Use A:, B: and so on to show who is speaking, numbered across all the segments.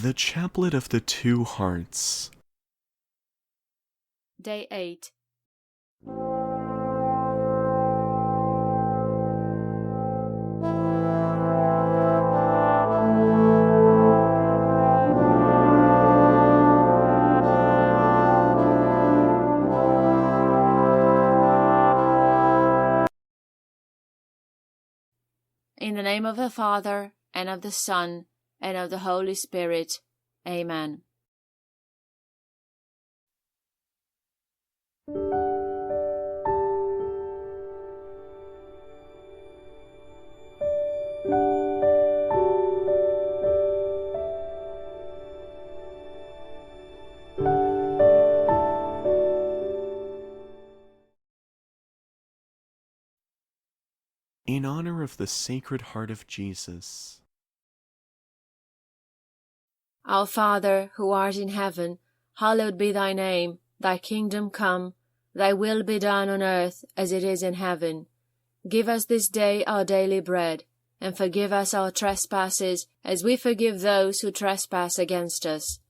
A: The Chaplet of the Two Hearts.
B: Day 8. In the name of the Father, and of the Son, and of the Holy Spirit. Amen.
A: In honor of the Sacred Heart of Jesus.
B: Our Father, who art in heaven, hallowed be thy name. Thy kingdom come, thy will be done on earth as it is in heaven. Give us this day our daily bread, and forgive us our trespasses as we forgive those who trespass against us.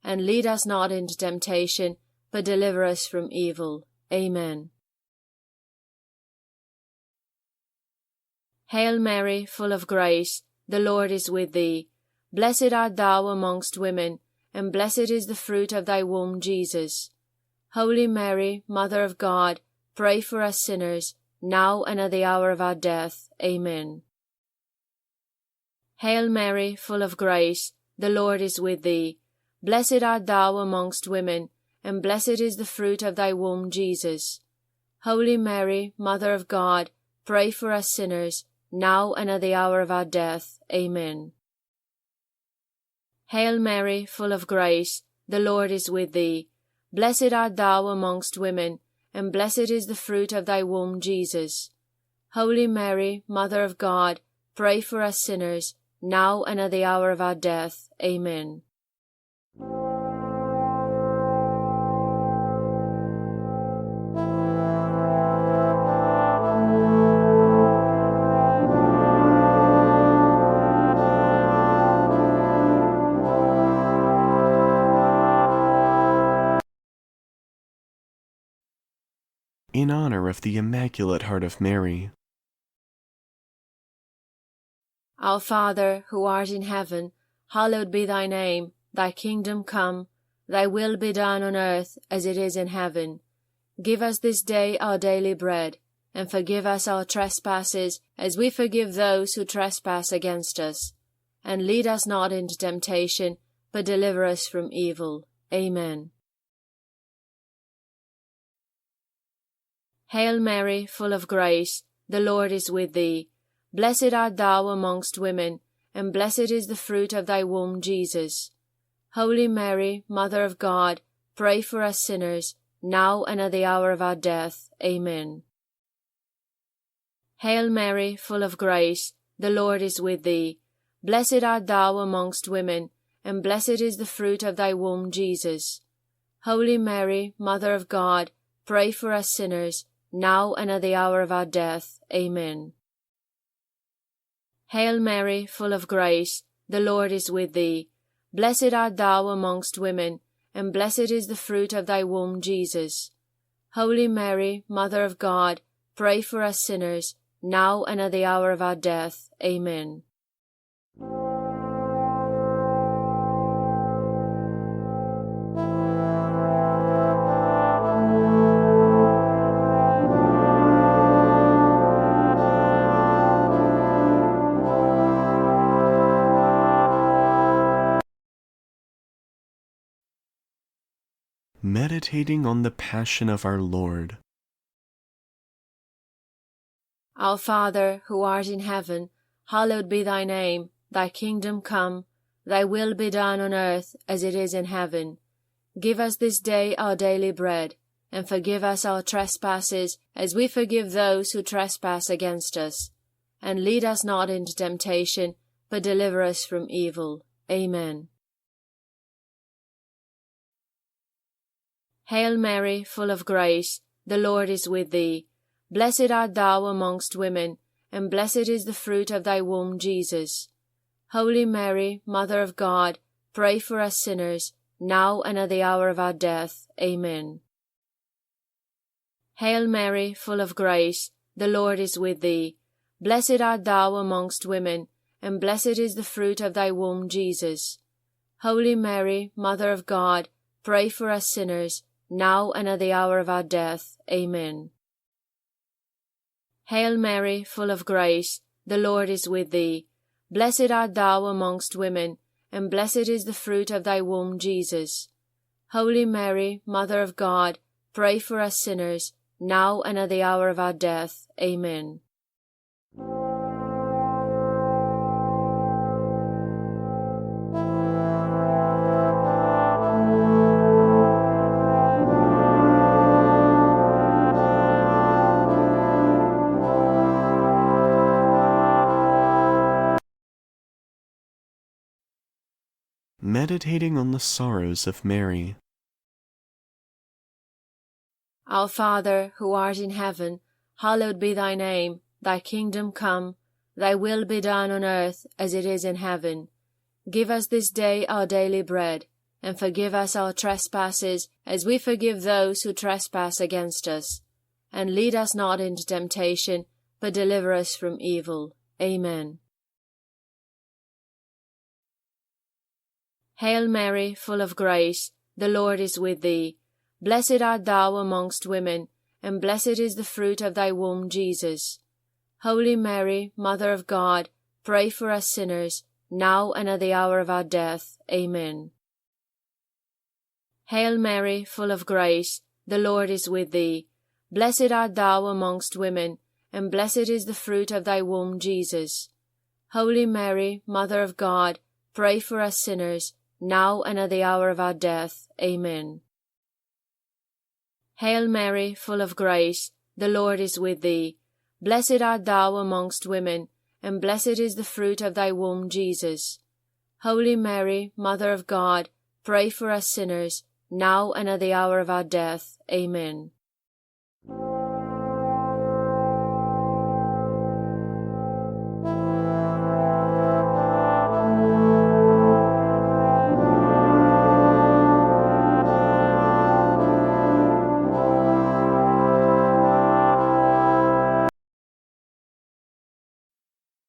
B: And lead us not into temptation, but deliver us from evil. Amen. Hail Mary, full of grace, the Lord is with thee. Blessed art thou amongst women, and blessed is the fruit of thy womb, Jesus. Holy Mary, Mother of God, pray for us sinners, now and at the hour of our death. Amen. Hail Mary, full of grace, the Lord is with thee. Blessed art thou amongst women, and blessed is the fruit of thy womb, Jesus. Holy Mary, Mother of God, pray for us sinners, now and at the hour of our death. Amen. Hail Mary, full of grace, the Lord is with thee. Blessed art thou amongst women, and blessed is the fruit of thy womb, Jesus. Holy Mary, Mother of God, pray for us sinners, now and at the hour of our death. Amen.
A: In honor of the Immaculate Heart of Mary.
B: Our Father, who art in heaven, hallowed be thy name. Thy kingdom come, thy will be done on earth as it is in heaven. Give us this day our daily bread, and forgive us our trespasses as we forgive those who trespass against us. And lead us not into temptation, but deliver us from evil. Amen. Hail Mary, full of grace, the Lord is with thee. Blessed art thou amongst women, and blessed is the fruit of thy womb, Jesus. Holy Mary, Mother of God, pray for us sinners, now and at the hour of our death. Amen. Hail Mary, full of grace, the Lord is with thee. Blessed art thou amongst women, and blessed is the fruit of thy womb, Jesus. Holy Mary, Mother of God, pray for us sinners, now and at the hour of our death. Amen. Hail Mary, full of grace, the Lord is with thee. Blessed art thou amongst women, and blessed is the fruit of thy womb, Jesus. Holy Mary, Mother of God, pray for us sinners, now and at the hour of our death. Amen.
A: Meditating on the Passion of our Lord.
B: Our Father, who art in heaven, hallowed be thy name. Thy kingdom come, thy will be done on earth as it is in heaven. Give us this day our daily bread, and forgive us our trespasses as we forgive those who trespass against us. And lead us not into temptation, but deliver us from evil. Amen. Hail Mary, full of grace, the Lord is with thee. Blessed art thou amongst women, and blessed is the fruit of thy womb, Jesus. Holy Mary, Mother of God, pray for us sinners, now and at the hour of our death. Amen. Hail Mary, full of grace, the Lord is with thee. Blessed art thou amongst women, and blessed is the fruit of thy womb, Jesus. Holy Mary, Mother of God, pray for us sinners, now and at the hour of our death. Amen. Hail Mary, full of grace, the Lord is with thee. Blessed art thou amongst women, and blessed is the fruit of thy womb, Jesus. Holy Mary, Mother of God, pray for us sinners, now and at the hour of our death. Amen.
A: Meditating on the sorrows of Mary.
B: Our Father, who art in heaven, hallowed be thy name. Thy kingdom come, thy will be done on earth as it is in heaven. Give us this day our daily bread, and forgive us our trespasses as we forgive those who trespass against us. And lead us not into temptation, but deliver us from evil. Amen. Hail Mary, full of grace, the Lord is with thee. Blessed art thou amongst women, and blessed is the fruit of thy womb, Jesus. Holy Mary, Mother of God, pray for us sinners, now and at the hour of our death. Amen. Hail Mary, full of grace, the Lord is with thee. Blessed art thou amongst women, and blessed is the fruit of thy womb, Jesus. Holy Mary, Mother of God, pray for us sinners, now and at the hour of our death. Amen. Hail Mary, full of grace, the Lord is with thee. Blessed art thou amongst women, and blessed is the fruit of thy womb, Jesus. Holy Mary, Mother of God, pray for us sinners, now and at the hour of our death. Amen.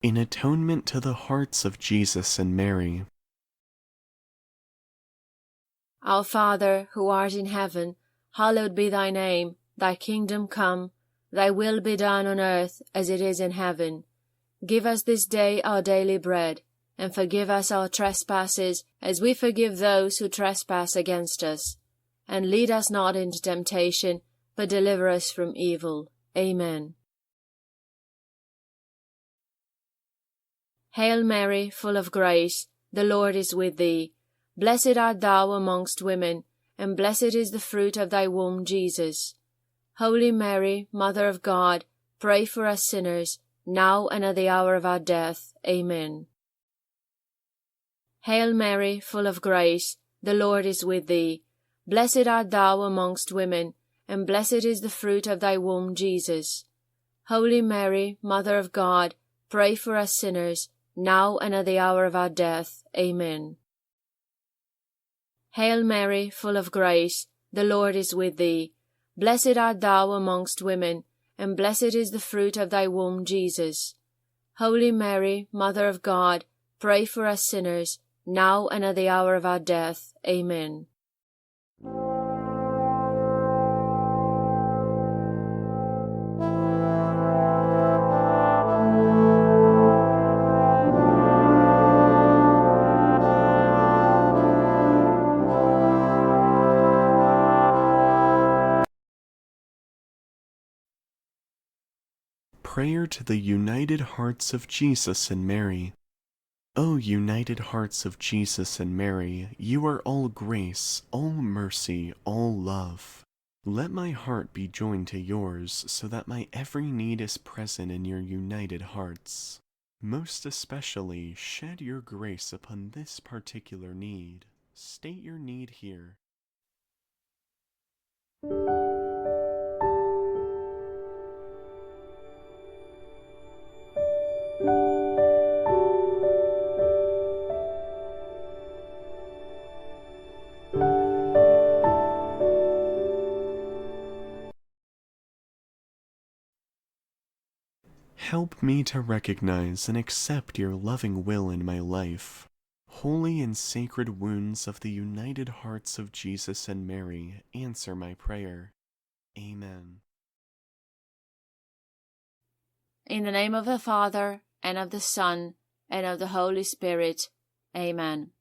A: In atonement to the hearts of Jesus and Mary.
B: Our Father, who art in heaven, hallowed be thy name. Thy kingdom come, thy will be done on earth as it is in heaven. Give us this day our daily bread, and forgive us our trespasses as we forgive those who trespass against us. And lead us not into temptation, but deliver us from evil. Amen. Hail Mary, full of grace, the Lord is with thee. Blessed art thou amongst women, and blessed is the fruit of thy womb, Jesus. Holy Mary, Mother of God, pray for us sinners, now and at the hour of our death. Amen. Hail Mary, full of grace, the Lord is with thee. Blessed art thou amongst women, and blessed is the fruit of thy womb, Jesus. Holy Mary, Mother of God, pray for us sinners, now and at the hour of our death. Amen. Hail Mary, full of grace, the Lord is with thee. Blessed art thou amongst women, and blessed is the fruit of thy womb, Jesus. Holy Mary, Mother of God, pray for us sinners, now and at the hour of our death. Amen.
A: Prayer to the united hearts of Jesus and Mary. O united hearts of Jesus and Mary, you are all grace, all mercy, all love. Let my heart be joined to yours, so that my every need is present in your united hearts. Most especially, shed your grace upon this particular need. State your need here. Help me to recognize and accept your loving will in my life. Holy and sacred wounds of the united hearts of Jesus and Mary, answer my prayer. Amen.
B: In the name of the Father, and of the Son, and of the Holy Spirit. Amen.